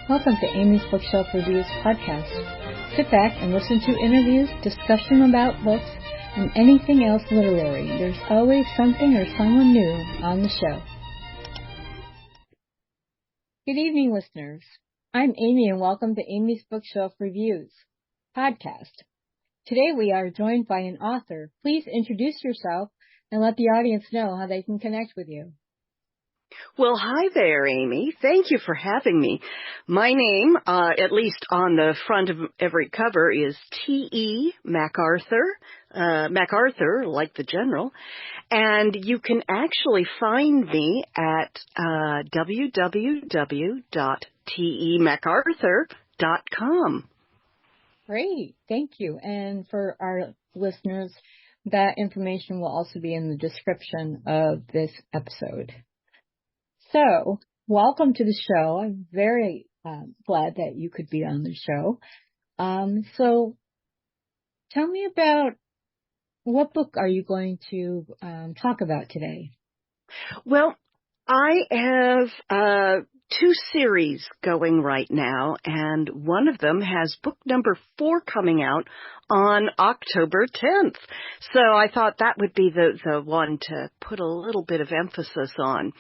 Welcome to Amy's Bookshelf Reviews podcast. Sit back and listen to interviews, discussion about books, and anything else literary. There's always something or someone new on the show. Good evening, listeners. I'm Amy, and welcome to Amy's Bookshelf Reviews podcast. Today we are joined by an author. Please introduce yourself and let the audience know how they can connect with you. Well, hi there, Amy. Thank you for having me. My name, at least on the front of every cover, is TE MacArthur, MacArthur, like the general, and you can actually find me at www.temacarthur.com. Great. Thank you. And for our listeners, that information will also be in the description of this episode. So, welcome to the show. I'm very glad that you could be on the show. So, tell me about what book are you going to talk about today? Well, I have two series going right now, and one of them has book number 4 coming out on October 10th. So I thought that would be the one to put a little bit of emphasis on.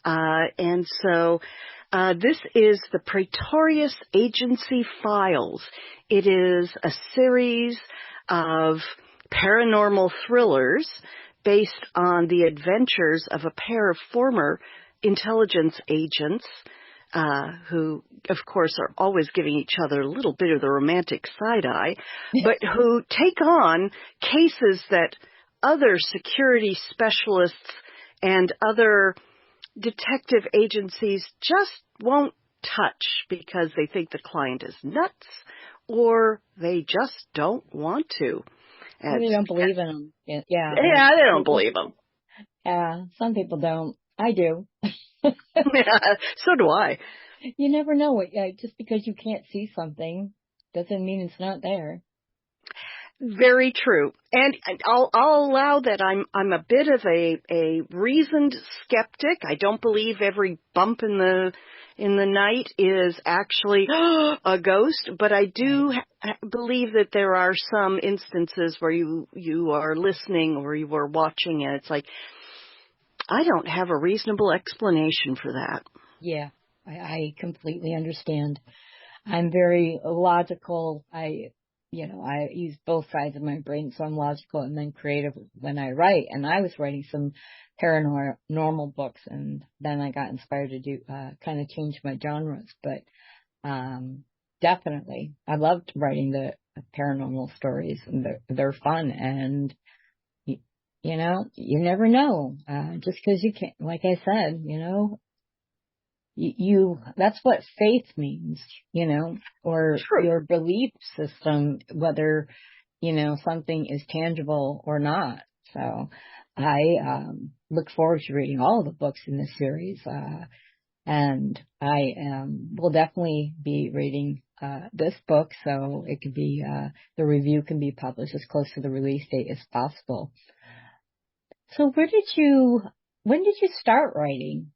And so this is the Praetorius Agency Files. It is a series of paranormal thrillers based on the adventures of a pair of former intelligence agents who, of course, are always giving each other a little bit of the romantic side-eye, but who take on cases that other security specialists and other detective agencies just won't touch because they think the client is nuts or they just don't want to. They don't believe in them. Yeah, they don't believe them. Yeah, some people don't. I do. Yeah, so do I. You never know. Just because you can't see something doesn't mean it's not there. Very true. And I'll allow that I'm a bit of a reasoned skeptic. I don't believe every bump in the night is actually a ghost, but I do believe that there are some instances where you are listening or you are watching and it's like, I don't have a reasonable explanation for that. Yeah, I completely understand. I'm very logical. I use both sides of my brain, so I'm logical and then creative when I write. And I was writing some paranormal books, and then I got inspired to do kind of change my genres. But definitely, I loved writing the paranormal stories, and they're fun. And you never know. Just because you can't, like I said, that's what faith means, or True. Your belief system, whether, something is tangible or not. So I look forward to reading all the books in this series. And I will definitely be reading this book, so it could be, the review can be published as close to the release date as possible. So when did you start writing?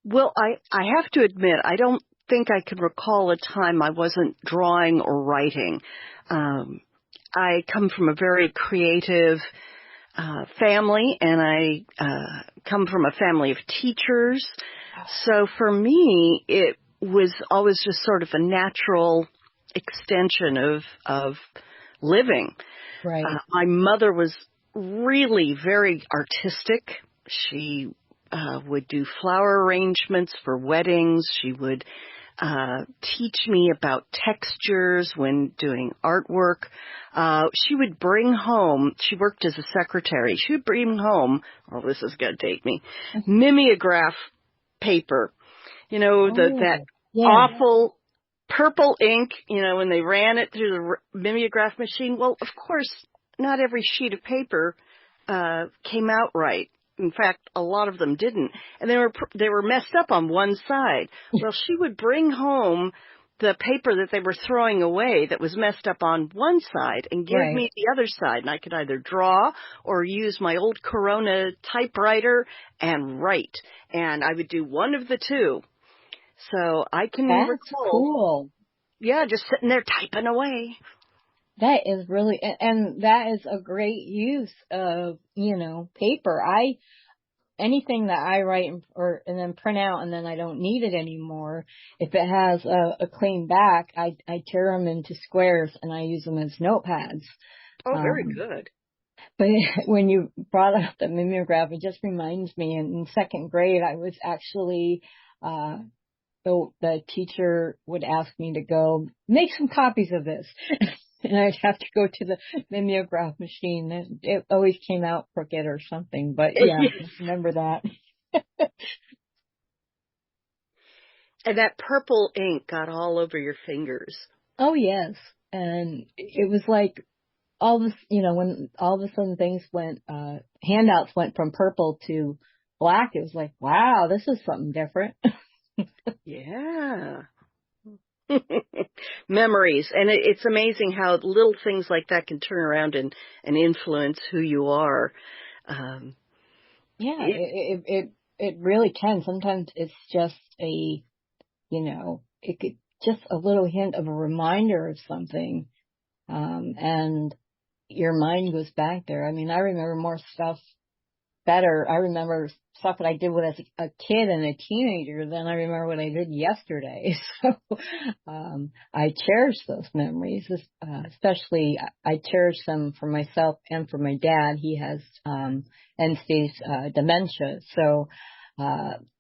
Well, I have to admit, I don't think I can recall a time I wasn't drawing or writing. I come from a very creative family, and I come from a family of teachers. So for me, it was always just sort of a natural extension of living. Right. My mother was really very artistic. She would do flower arrangements for weddings. She would teach me about textures when doing artwork. She would bring home, she worked as a secretary, she would bring home, this is going to date me, mimeograph paper. That awful purple ink, when they ran it through the mimeograph machine. Well, of course, not every sheet of paper came out right. In fact, a lot of them didn't. And they were messed up on one side. Well, she would bring home the paper that they were throwing away that was messed up on one side and give me the other side. And I could either draw or use my old Corona typewriter and write. And I would do one of the two. So I can That's recall, cool. yeah, just sitting there typing away. That is really, and that is a great use of, paper. Anything that I write and then print out and then I don't need it anymore, if it has a clean back, I tear them into squares and I use them as notepads. Oh, very good. But when you brought up the mimeograph, it just reminds me in second grade, I was actually, the teacher would ask me to go make some copies of this. And I'd have to go to the mimeograph machine. It always came out crooked or something. But yeah, I remember that. And that purple ink got all over your fingers. Oh, yes. And it was like all this, when all of a sudden things went, handouts went from purple to black. It was like, wow, this is something different. Yeah. Memories. And it's amazing how little things like that can turn around and influence who you are. Yeah, it really can. Sometimes it's just it could just a little hint of a reminder of something. And your mind goes back there. I mean, I remember more stuff better. I remember stuff that I did as a kid and a teenager than I remember what I did yesterday. So, I cherish those memories, especially I cherish them for myself and for my dad. He has, end stage, dementia. So,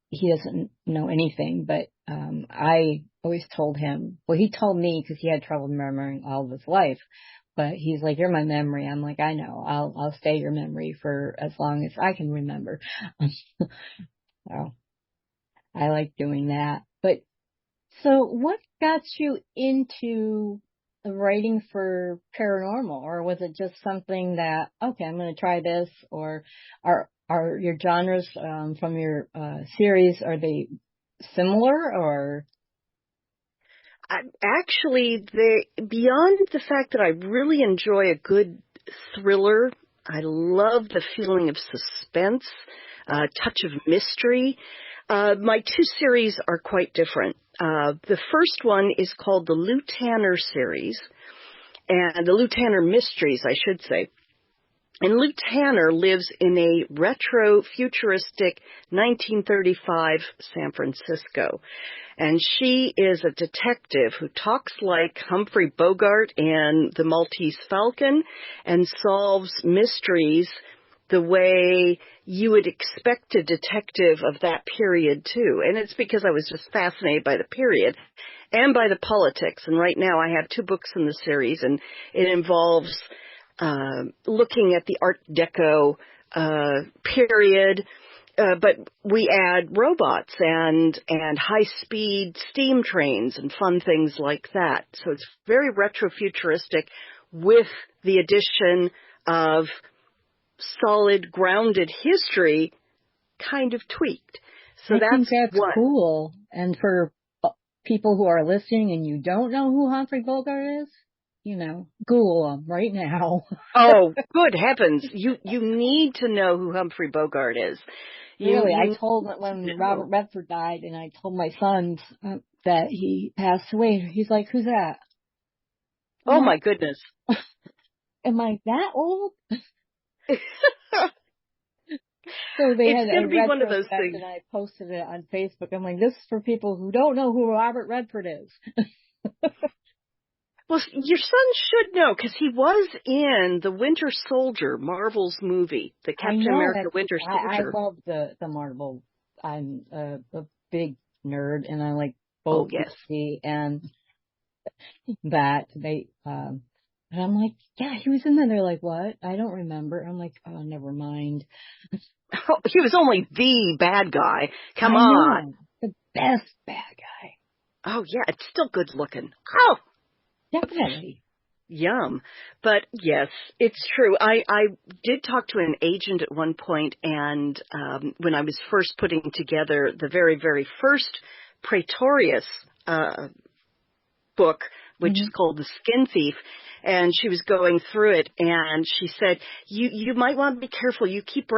he doesn't know anything, but, I always told him, well, he told me because he had trouble remembering all of his life. But he's like, you're my memory. I'm like, I know. I'll stay your memory for as long as I can remember. So I like doing that. But so what got you into the writing for paranormal? Or was it just something that, okay, I'm going to try this? Or are your genres from your series, are they similar or? Actually, beyond the fact that I really enjoy a good thriller, I love the feeling of suspense, touch of mystery. My two series are quite different. The first one is called the Lou Tanner series, and the Lou Tanner Mysteries, I should say. And Lou Tanner lives in a retro-futuristic 1935 San Francisco. And she is a detective who talks like Humphrey Bogart and the Maltese Falcon and solves mysteries the way you would expect a detective of that period too. And it's because I was just fascinated by the period and by the politics. And right now I have 2 books in the series, and it involves looking at the Art Deco period, but we add robots and high-speed steam trains and fun things like that. So it's very retro-futuristic with the addition of solid, grounded history kind of tweaked. So I think that's cool. And for people who are listening and you don't know who Humphrey Bogart is, Google him right now. Oh, good heavens. You need to know who Humphrey Bogart is. Really, I told when Robert Redford died, and I told my sons that he passed away. He's like, who's that? Oh, my goodness. Am I that old? So they it's going to be one of those things. And I posted it on Facebook. I'm like, this is for people who don't know who Robert Redford is. Well, your son should know, because he was in the Winter Soldier, Marvel's movie, the Captain America Winter Soldier. I love the Marvel. I'm a big nerd, and I like both DC and that. And I'm like, yeah, he was in there. They're like, what? I don't remember. I'm like, oh, never mind. Oh, he was only the bad guy. Come I on. know. The best bad guy. Oh, yeah, it's still good looking. Oh! Definitely. Yum. But yes, it's true. I did talk to an agent at one point, and when I was first putting together the very, very first Praetorius book, which is called The Skin Thief, and she was going through it, and she said, you might want to be careful. You keep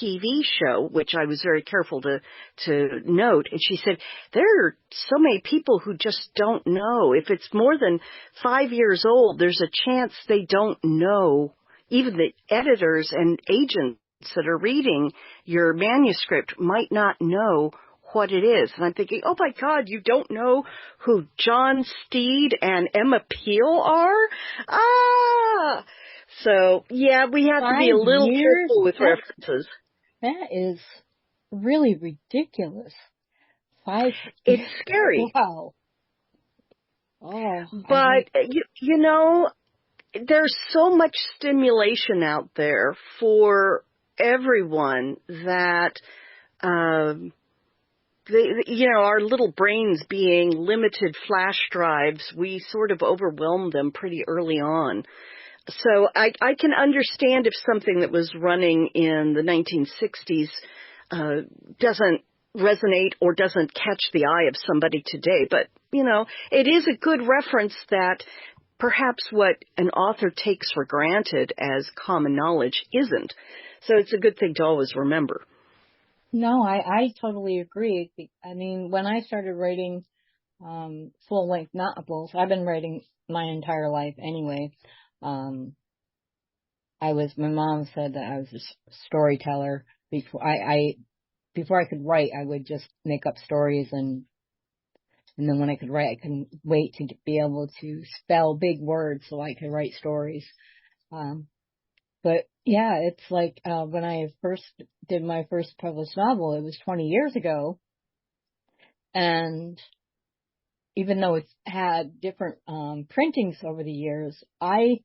TV show, which I was very careful to note. And she said, there are so many people who just don't know. If it's more than 5 years old, there's a chance they don't know. Even the editors and agents that are reading your manuscript might not know what it is. And I'm thinking, oh my God, you don't know who John Steed and Emma Peel are? Ah! So, yeah, we have to be a little careful with references. That is really ridiculous. It's scary. Wow. Oh. But, you know, there's so much stimulation out there for everyone that, you know, our little brains being limited flash drives, we sort of overwhelm them pretty early on. So I can understand if something that was running in the 1960s doesn't resonate or doesn't catch the eye of somebody today. But, you know, it is a good reference that perhaps what an author takes for granted as common knowledge isn't. So it's a good thing to always remember. No, I totally agree. I mean, when I started writing full-length novels, I've been writing my entire life anyway. My mom said that I was a storyteller. Before I could write, I would just make up stories, and then when I could write, I couldn't wait to be able to spell big words so I could write stories. But yeah, it's like when I first did my first published novel, it was 20 years ago, and even though it's had different printings over the years, I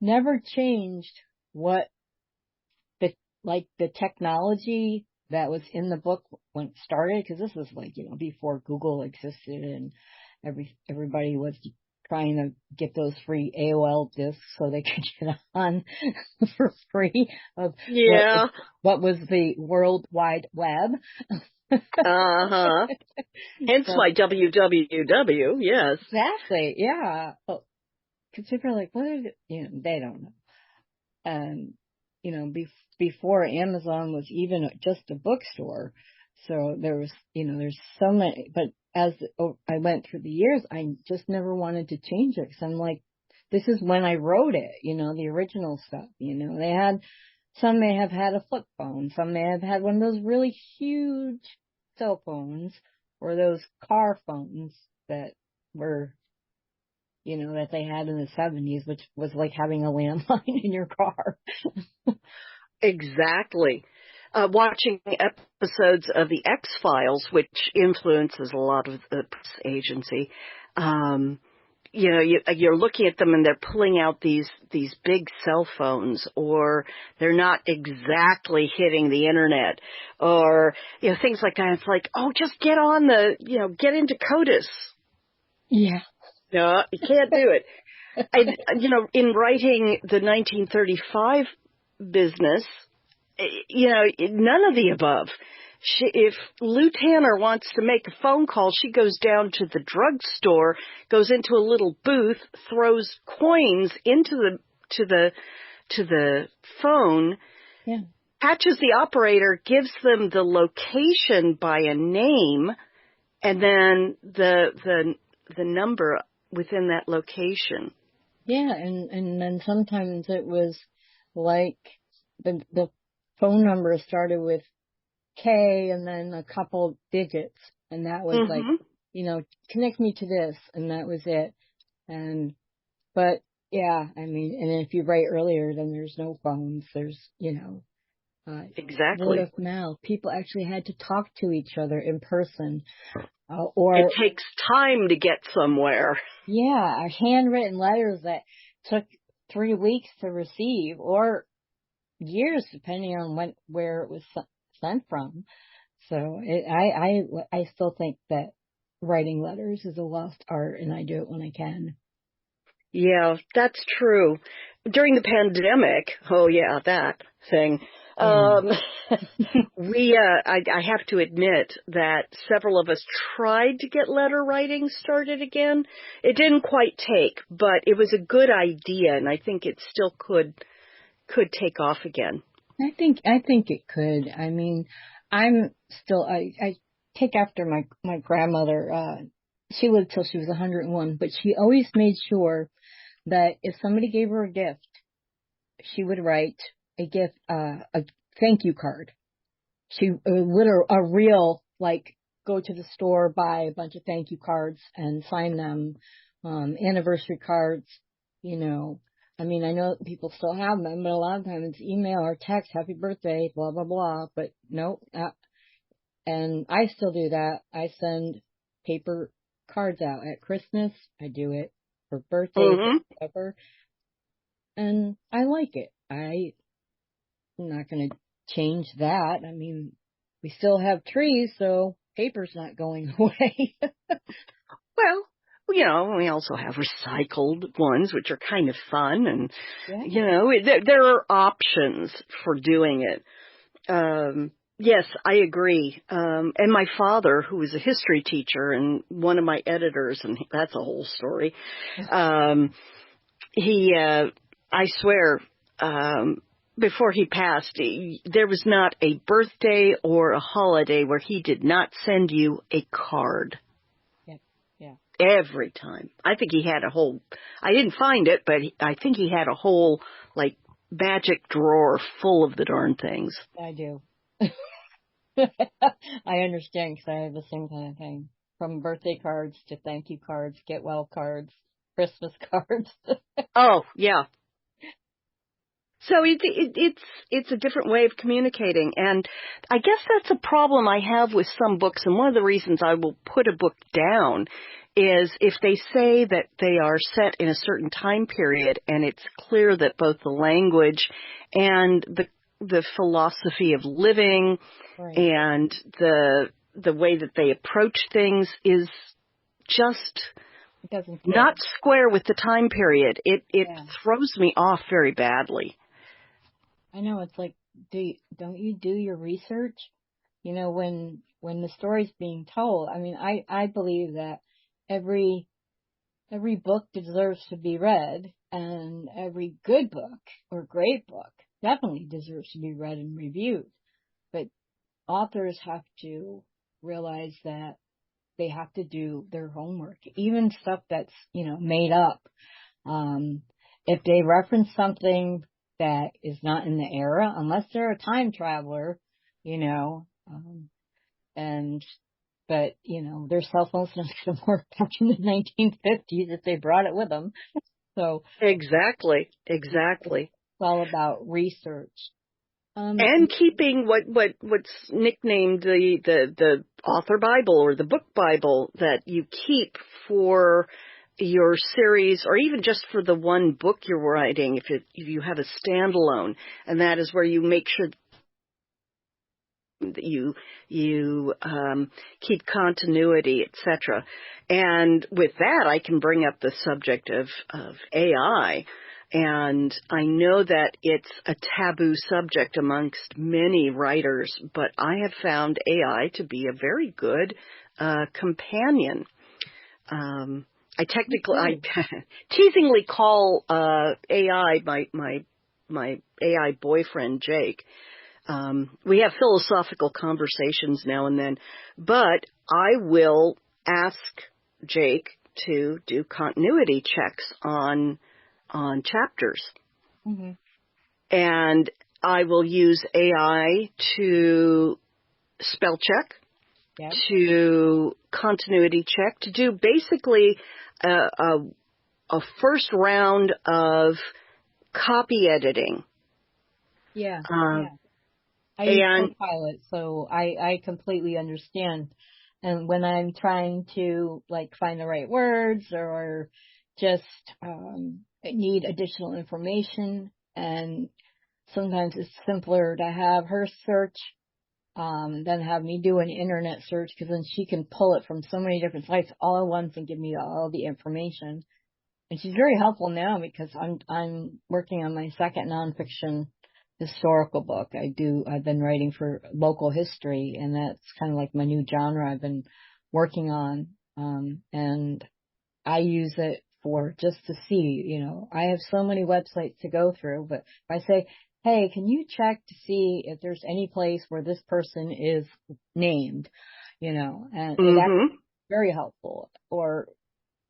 never changed what the technology that was in the book when it started, because this was like, you know, before Google existed and everybody was trying to get those free AOL discs so they could get on for free of what was the World Wide Web. Uh-huh. Hence my WWW, yes. Exactly, yeah. Because people are like, what is it? You know, they don't know. And, you know, before Amazon was even just a bookstore, so there was, you know, there's so many, but as I went through the years, I just never wanted to change it, because I'm like, this is when I wrote it, you know, the original stuff, you know, some may have had a flip phone, some may have had one of those really huge cell phones, or those car phones that were, you know, that they had in the 70s, which was like having a landline in your car. Exactly. Watching episodes of the X-Files, which influences a lot of the press agency, you know, you're looking at them and they're pulling out these big cell phones, or they're not exactly hitting the internet, or, you know, things like that. It's like, oh, just get get into CODIS. Yeah. No, you can't do it. You know, in writing the 1935 business, you know, none of the above. If Lou Tanner wants to make a phone call, she goes down to the drugstore, goes into a little booth, throws coins into the phone, patches the operator, gives them the location by a name, and then the number within that location. Yeah, and then sometimes it was like the phone number started with K and then a couple digits, and that was like, you know, connect me to this, and that was it. But yeah, I mean, and if you write earlier, then there's no phones. There's, you know, exactly, word of mouth. People actually had to talk to each other in person. Or it takes time to get somewhere. Yeah, handwritten letters that took 3 weeks to receive, or years, depending on where it was sent from. So I still think that writing letters is a lost art, and I do it when I can. Yeah, that's true. During the pandemic, that thing. I have to admit that several of us tried to get letter writing started again. It didn't quite take, but it was a good idea, and I think it still could take off again. I think it could. I mean, I take after my grandmother. She lived till she was 101, but she always made sure that if somebody gave her a gift, she would write a thank you card. She would a real, like, go to the store, buy a bunch of thank you cards and sign them, anniversary cards, you know. I mean, I know people still have them, but a lot of times it's email or text, happy birthday, blah, blah, blah, but no, and I still do that. I send paper cards out at Christmas. I do it for birthdays, Hmm. whatever, and I like it. I'm not going to change that. I mean, we still have trees, so paper's not going away. Well, we also have recycled ones, which are kind of fun, and Yeah. there are options for doing it. Yes, I agree. And my father, who was a history teacher and one of my editors, and that's a whole story. Um, I swear, before he passed, there was not a birthday or a holiday where he did not send you a card. Yeah. Yeah. Every time. I think he had I didn't find it, but I think he had a whole, like, magic drawer full of the darn things. I do. I understand because I have the same kind of thing. From birthday cards to thank you cards, get well cards, Christmas cards. Oh, yeah. So it's a different way of communicating, and I guess that's a problem I have with some books. And one of the reasons I will put a book down is if they say that they are set in a certain time period, and it's clear that both the language and the philosophy of living Right. and the way that they approach things is just It doesn't fit. not square with the time period. It Yeah. throws me off very badly. I know, it's like, don't you do your research? You know, when the story's being told. I mean, I believe that every book deserves to be read, and every good book or great book definitely deserves to be read and reviewed. But authors have to realize that they have to do their homework, even stuff that's, made up. Um, if they reference something that is not in the era, unless they're a time traveler, you know, and but their cell phone's not going to work back in the 1950s if they brought it with them. So Exactly. it's Exactly. all about research. And keeping what's nicknamed the author Bible or the book Bible that you keep for your series, or even just for the one book you're writing, if you have a standalone, and that is where you make sure that you keep continuity, etc. And with that, I can bring up the subject of AI. And I know that it's a taboo subject amongst many writers, but I have found AI to be a very good companion. I teasingly call AI my AI boyfriend, Jake. We have philosophical conversations now and then, but I will ask Jake to do continuity checks on chapters. Mm-hmm. And I will use AI to spell check, Yep. to continuity check, to do basically a first round of copy editing. Yeah. Um, Yeah. I use and Copilot, so I completely understand. And when I'm trying to, like, find the right words or just need additional information, and sometimes it's simpler to have her search than have me do an internet search, because then she can pull it from so many different sites all at once and give me all the information. And she's very helpful now because I'm working on my second nonfiction historical book. I've been writing for local history, and that's kind of like my new genre I've been working on. And I use it for just to see, I have so many websites to go through, but if I say, hey, can you check to see if there's any place where this person is named, and that's Mm-hmm. very helpful. Or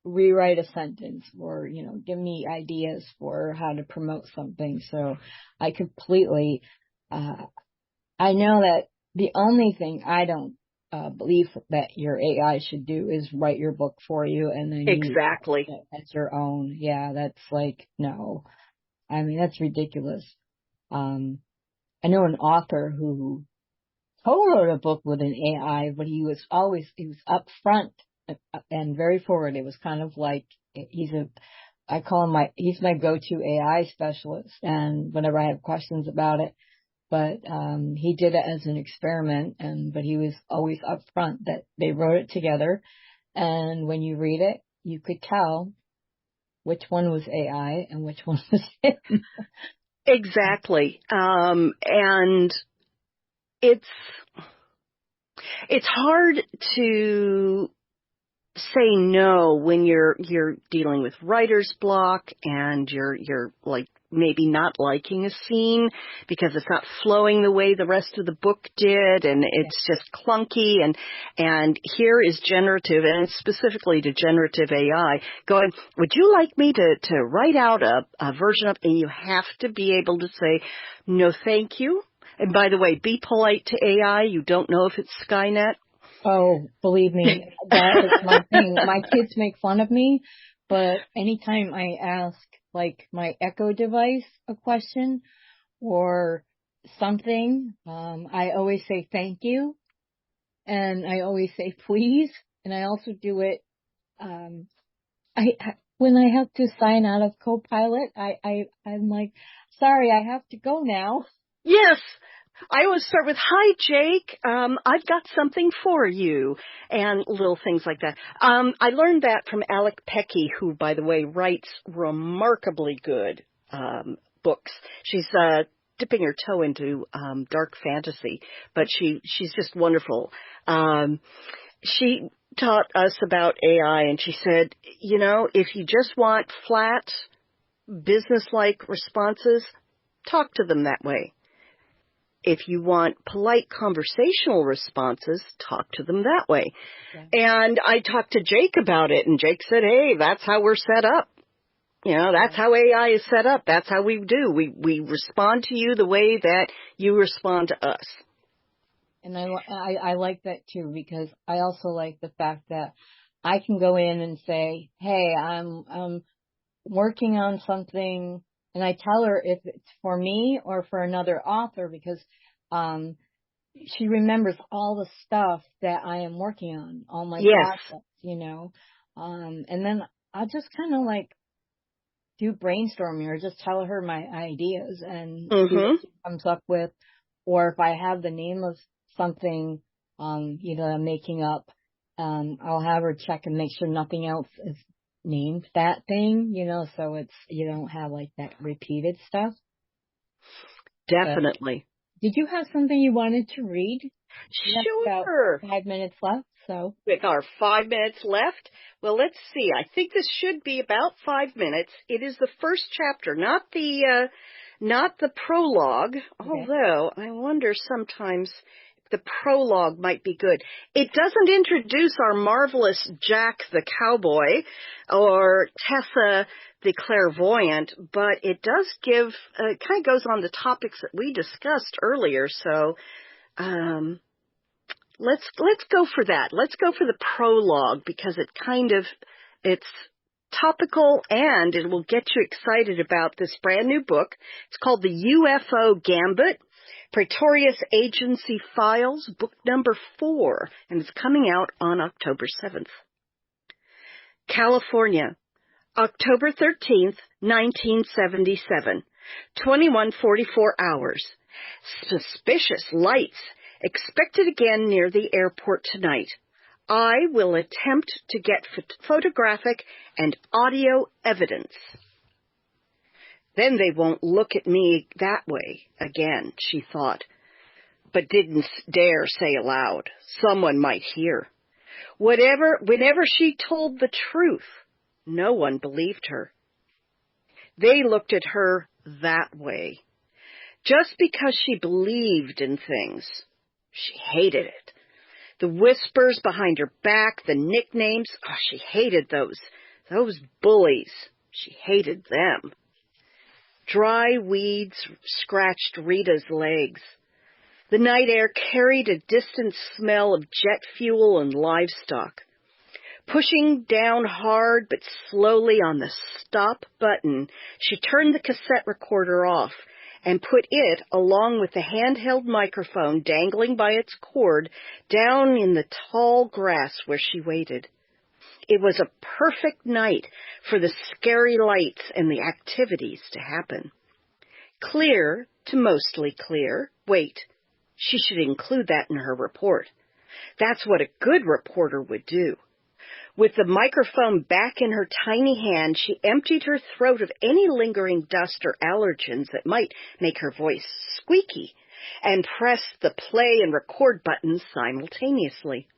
rewrite a sentence, or, give me ideas for how to promote something. So I completely, I know that the only thing I don't believe that your AI should do is write your book for you and then you Exactly. it as your own. Yeah, that's like, no. I mean, that's ridiculous. I know an author who co-wrote a book with an AI, but he was upfront and very forward. It was kind of like I call him he's my go-to AI specialist, and whenever I have questions about it. But he did it as an experiment, but he was always upfront that they wrote it together, and when you read it, you could tell which one was AI and which one was him. Exactly. And it's hard to say no when you're dealing with writer's block and you're like maybe not liking a scene because it's not flowing the way the rest of the book did, and it's just clunky, and here is generative, and specifically to generative AI going, would you like me to write out a version of, and you have to be able to say no thank you. And by the way, be polite to AI. You don't know if it's Skynet. Oh, believe me, that is my thing. My kids make fun of me, but anytime I ask, like, my Echo device a question or something, I always say thank you, and I always say please, and I also do it, when I have to sign out of Copilot, I'm like, sorry, I have to go now. Yes. I always start with, hi, Jake, I've got something for you, and little things like that. I learned that from Alec Pecky, who, by the way, writes remarkably good books. She's dipping her toe into dark fantasy, but she's just wonderful. She taught us about AI, and she said, if you just want flat, business-like responses, talk to them that way. If you want polite conversational responses, talk to them that way. Yeah. And I talked to Jake about it, and Jake said, hey, that's how we're set up. That's how AI is set up. That's how we do. We respond to you the way that you respond to us. And I like that too, because I also like the fact that I can go in and say, hey, I'm working on something, and I tell her if it's for me or for another author, because she remembers all the stuff that I am working on, all my projects, and then I'll just kind of like do brainstorming or just tell her my ideas and see what she comes up with. Or if I have the name of something, I'm making up, I'll have her check and make sure nothing else is named that thing, so you don't have like that repeated stuff. Definitely. Did you have something you wanted to read? Sure. About 5 minutes left, so. With our 5 minutes left, well, let's see. I think this should be about 5 minutes. It is the first chapter, not the prologue, although I wonder sometimes the prologue might be good. It doesn't introduce our marvelous Jack the cowboy or Tessa the clairvoyant, but it does give, it kind of goes on the topics that we discussed earlier. So, let's go for that. Let's go for the prologue, because it's topical and it will get you excited about this brand new book. It's called the UFO Gambit, Praetorius Agency Files, book number 4, and it's coming out on October 7th. California, October 13th, 1977, 21:44 hours. Suspicious lights expected again near the airport tonight. I will attempt to get photographic and audio evidence. Then they won't look at me that way again, she thought, but didn't dare say aloud. Someone might hear. Whenever she told the truth, no one believed her. They looked at her that way. just because she believed in things. She hated it. The whispers behind her back, the nicknames, she hated those. Those bullies. She hated them. Dry weeds scratched Rita's legs. The night air carried a distant smell of jet fuel and livestock. Pushing down hard but slowly on the stop button, she turned the cassette recorder off and put it, along with the handheld microphone dangling by its cord, down in the tall grass where she waited. It was a perfect night for the scary lights and the activities to happen. Clear to mostly clear. Wait, she should include that in her report. That's what a good reporter would do. With the microphone back in her tiny hand, she emptied her throat of any lingering dust or allergens that might make her voice squeaky, and pressed the play and record buttons simultaneously.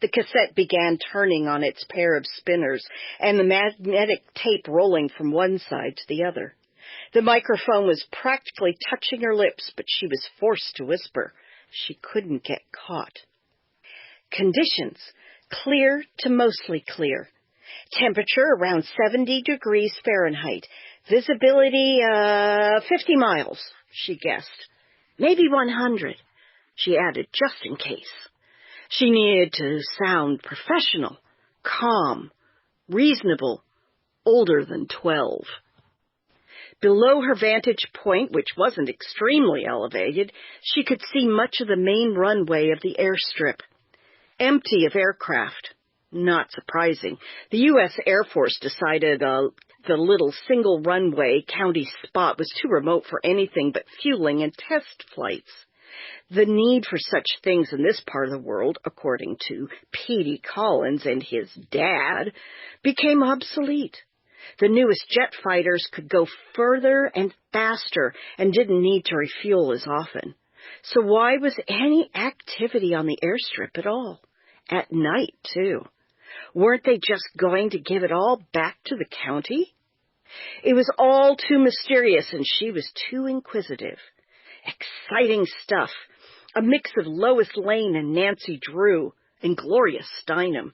The cassette began turning on its pair of spinners, and the magnetic tape rolling from one side to the other. The microphone was practically touching her lips, but she was forced to whisper. She couldn't get caught. Conditions: clear to mostly clear. Temperature around 70 degrees Fahrenheit. Visibility, 50 miles, she guessed. Maybe 100, she added, just in case. She needed to sound professional, calm, reasonable, older than 12. Below her vantage point, which wasn't extremely elevated, she could see much of the main runway of the airstrip. Empty of aircraft. Not surprising. The U.S. Air Force decided the little single runway county spot was too remote for anything but fueling and test flights. The need for such things in this part of the world, according to P.D. Collins and his dad, became obsolete. The newest jet fighters could go further and faster and didn't need to refuel as often. So why was any activity on the airstrip at all? At night, too. Weren't they just going to give it all back to the county? It was all too mysterious, and she was too inquisitive. Exciting stuff. A mix of Lois Lane and Nancy Drew and Gloria Steinem.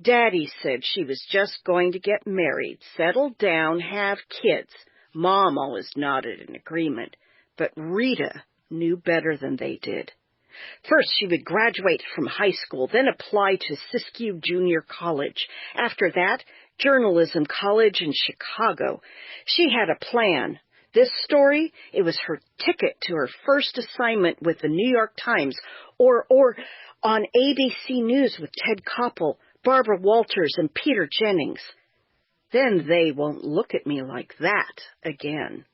Daddy said she was just going to get married, settle down, have kids. Mom always nodded in agreement, but Rita knew better than they did. First, she would graduate from high school, then apply to Siskiyou Junior College. After that, journalism college in Chicago. She had a plan. This story, it was her ticket to her first assignment with the New York Times or on ABC News with Ted Koppel, Barbara Walters, and Peter Jennings. Then they won't look at me like that again.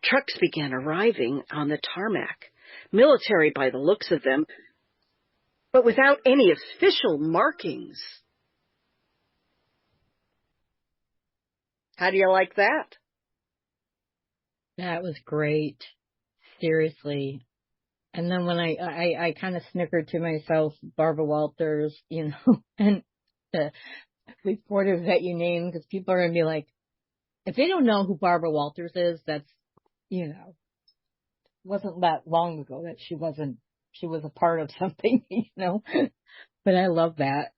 Trucks began arriving on the tarmac. Military by the looks of them, but without any official markings. How do you like that? That was great. Seriously. And then when I kind of snickered to myself, Barbara Walters, and the reporters that you named, because people are going to be like, if they don't know who Barbara Walters is, that's, wasn't that long ago that she was a part of something, But I love that.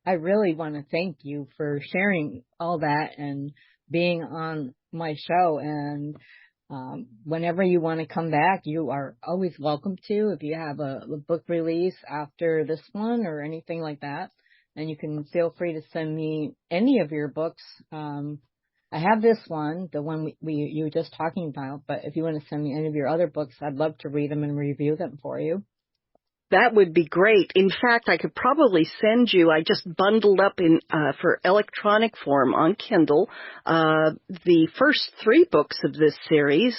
I really want to thank you for sharing all that and being on my show. And whenever you want to come back, you are always welcome to. If you have a book release after this one or anything like that, and you can feel free to send me any of your books. I have this one, the one you were just talking about, but if you want to send me any of your other books, I'd love to read them and review them for you. That would be great. In fact, I could probably send you, I just bundled up for electronic form on Kindle, the first 3 books of this series.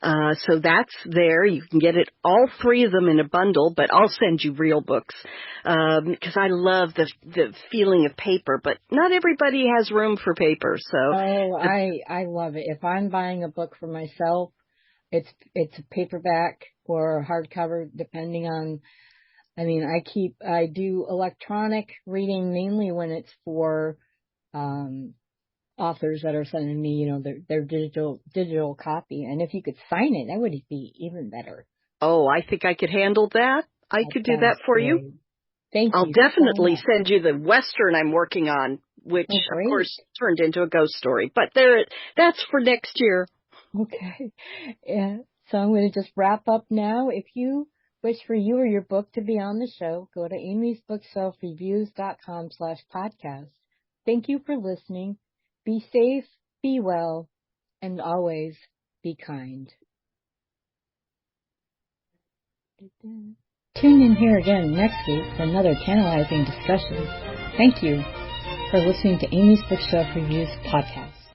So that's there. You can get it, all 3 of them in a bundle, but I'll send you real books, because I love the feeling of paper, but not everybody has room for paper. So. Oh, I love it. If I'm buying a book for myself, it's a paperback or hardcover, depending on, I do electronic reading mainly when it's for, authors that are sending me, their digital copy. And if you could sign it, that would be even better. Oh, I think I could handle that. I could do that for you. Thank you. I'll definitely send you the Western I'm working on, which of course turned into a ghost story. But that's for next year. Okay. Yeah. So I'm going to just wrap up now. If you wish for you or your book to be on the show, go to amysbookshelfreviews.com/podcast. Thank you for listening. Be safe, be well, and always be kind. Tune in here again next week for another tantalizing discussion. Thank you for listening to Amy's Bookshelf Reviews podcast.